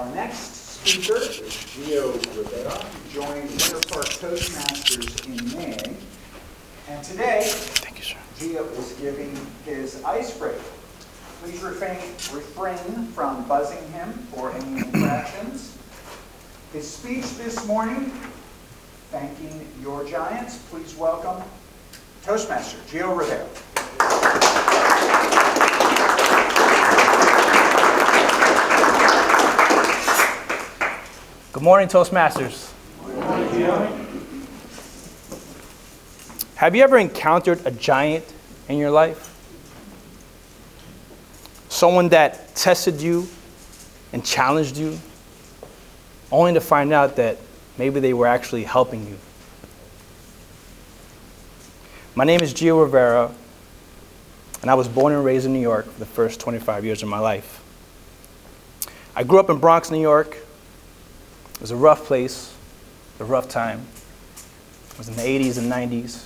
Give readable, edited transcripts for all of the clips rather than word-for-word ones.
Our next speaker is Rivera, who joined Winter Park Toastmasters in May. And today, Thank you, sir. Gio is giving his icebreaker. Please refrain from buzzing him for any infractions. His speech this morning, thanking your giants. Please welcome Toastmaster Gio Rivera. Good morning, Toastmasters. Good morning, Gio. Have you ever encountered a giant in your life? Someone that tested you and challenged you, only to find out that maybe they were actually helping you. My name is Gio Rivera, and I was born and raised in New York for the first 25 years of my life. I grew up in Bronx, New York. It was a rough place, a rough time. It was in the 80s and 90s.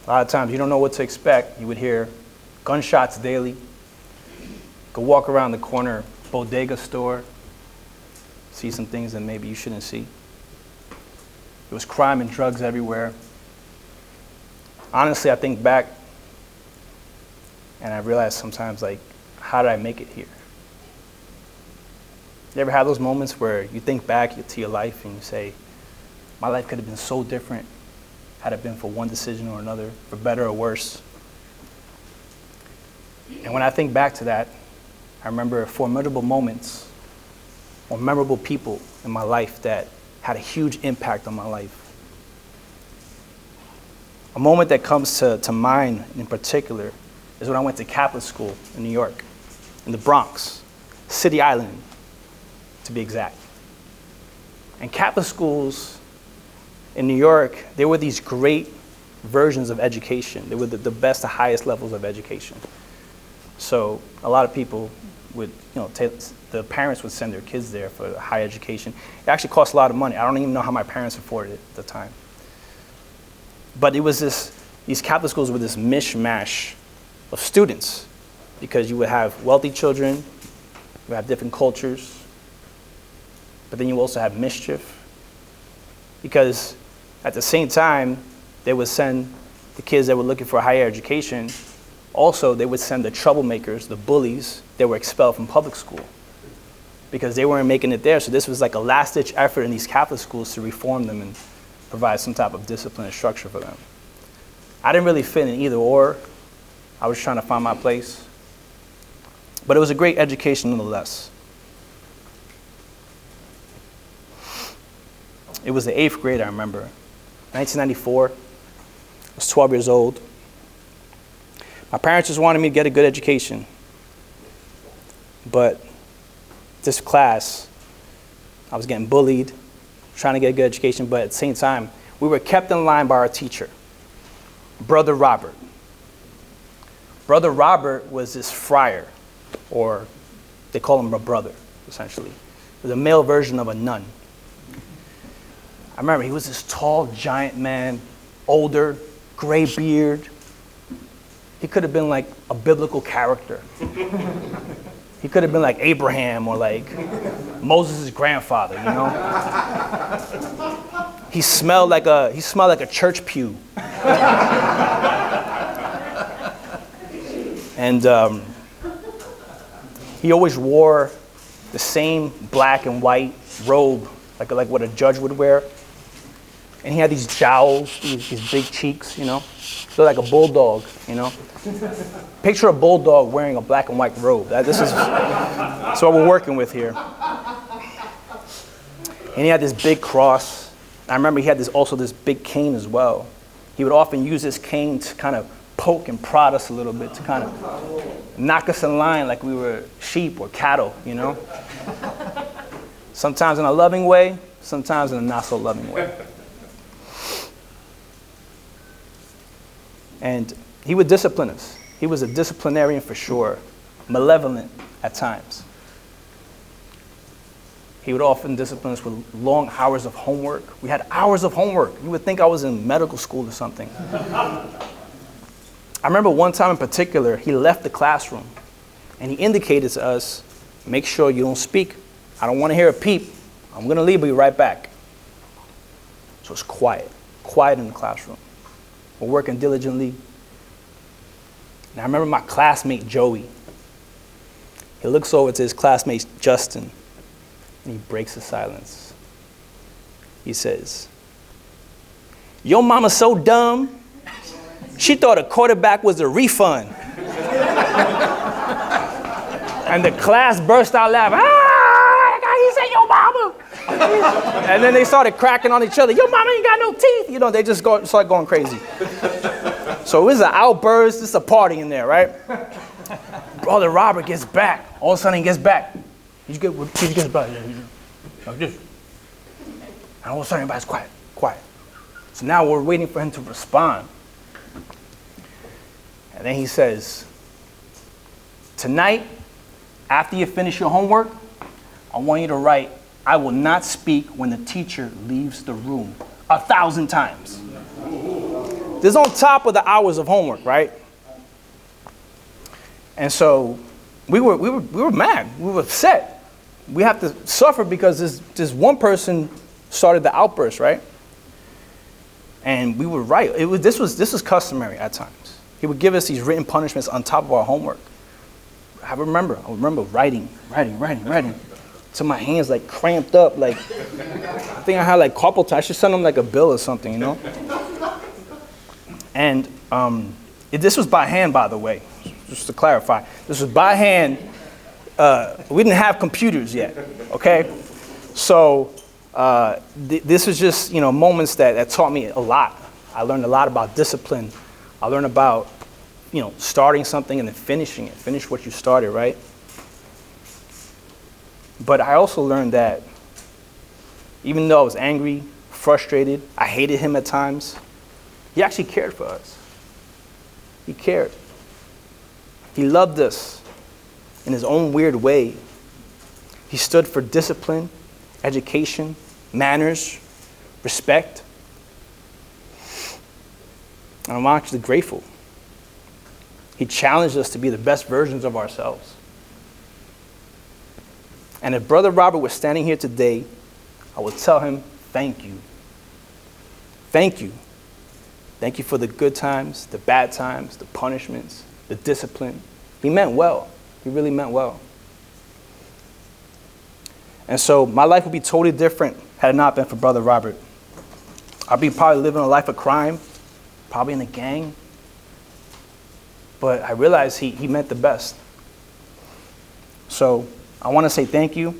A lot of times you don't know what to expect. You would hear gunshots daily. Go walk around the corner bodega store, see some things that maybe you shouldn't see. There was crime and drugs everywhere. Honestly, I think back and I realize sometimes, like, how did I make it here? You ever have those moments where you think back to your life and you say, my life could have been so different had it been for one decision or another, for better or worse? And when I think back to that, I remember formidable moments or memorable people in my life that had a huge impact on my life. A moment that comes to mind in particular is when I went to Catholic school in New York, in the Bronx, City Island, to be exact. And Catholic schools in New York, they were these great versions of education. They were the best, the highest levels of education. So a lot of people would, the parents would send their kids there for higher education. It actually cost a lot of money. I don't even know how my parents afforded it at the time. But it was these Catholic schools were this mishmash of students, because you would have wealthy children, you would have different cultures, but then you also have mischief. Because at the same time, they would send the kids that were looking for a higher education. Also, they would send the troublemakers, the bullies, that were expelled from public school because they weren't making it there. So this was like a last-ditch effort in these Catholic schools to reform them and provide some type of discipline and structure for them. I didn't really fit in either or. I was trying to find my place. But it was a great education nonetheless. It was the 8th grade, I remember. 1994. I was 12 years old. My parents just wanted me to get a good education. But this class, I was getting bullied, trying to get a good education, but at the same time, we were kept in line by our teacher, Brother Robert. Brother Robert was this friar, or they call him a brother, essentially. It was a male version of a nun. I remember he was this tall, giant man, older, gray beard. He could have been like a biblical character. He could have been like Abraham or like Moses' grandfather, you know? He smelled like a church pew. And he always wore the same black and white robe, like what a judge would wear. And he had these jowls, these big cheeks, you know? Looked like a bulldog, you know? Picture a bulldog wearing a black and white robe. That's what we're working with here. And he had this big cross. I remember he had also this big cane as well. He would often use this cane to kind of poke and prod us a little bit, to kind of knock us in line like we were sheep or cattle, you know? Sometimes in a loving way, sometimes in a not so loving way. And he would discipline us. He was a disciplinarian for sure, malevolent at times. He would often discipline us with long hours of homework. We had hours of homework. You would think I was in medical school or something. I remember one time in particular, he left the classroom and he indicated to us make sure you don't speak. I don't want to hear a peep. I'm going to leave, but be right back. So it's quiet in the classroom. We're working diligently. And I remember my classmate, Joey. He looks over to his classmate, Justin, and he breaks the silence. He says, "Your mama's so dumb, she thought a quarterback was a refund." And the class burst out laughing. He said, "Your mama." And then they started cracking on each other. "Your mama ain't got no teeth." You know, they just started going crazy. So it was an outburst. It's a party in there, right? Brother Robert gets back. All of a sudden he gets back. He gets back. Like this. And all of a sudden everybody's quiet. So now we're waiting for him to respond. And then he says, "Tonight, after you finish your homework, I want you to write, 'I will not speak when the teacher leaves the room,' 1,000 times. This is on top of the hours of homework, right? And so we were mad. We were upset. We have to suffer because this one person started the outburst, right? And we were right. This was customary at times. He would give us these written punishments on top of our homework. I remember writing till my hands like cramped up. Like I think I had like carpal tunnel. I should send him like a bill or something, you know. And this was by hand, by the way, just to clarify. This was by hand. We didn't have computers yet, okay? So this was just, moments that taught me a lot. I learned a lot about discipline. I learned about, starting something and then finishing it. Finish what you started, right? But I also learned that even though I was angry, frustrated, I hated him at times, he actually cared for us. He cared. He loved us in his own weird way. He stood for discipline, education, manners, respect. And I'm actually grateful. He challenged us to be the best versions of ourselves. And if Brother Robert was standing here today, I would tell him, thank you. Thank you. Thank you for the good times, the bad times, the punishments, the discipline. He meant well. He really meant well. And so my life would be totally different had it not been for Brother Robert. I'd be probably living a life of crime, probably in a gang. But I realized he meant the best. So I want to say thank you.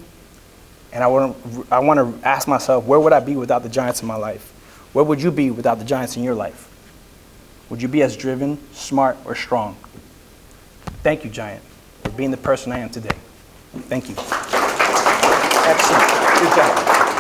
And I want to ask myself, where would I be without the giants in my life? Where would you be without the giants in your life? Would you be as driven, smart, or strong? Thank you, Giant, for being the person I am today. Thank you. Excellent. Good job.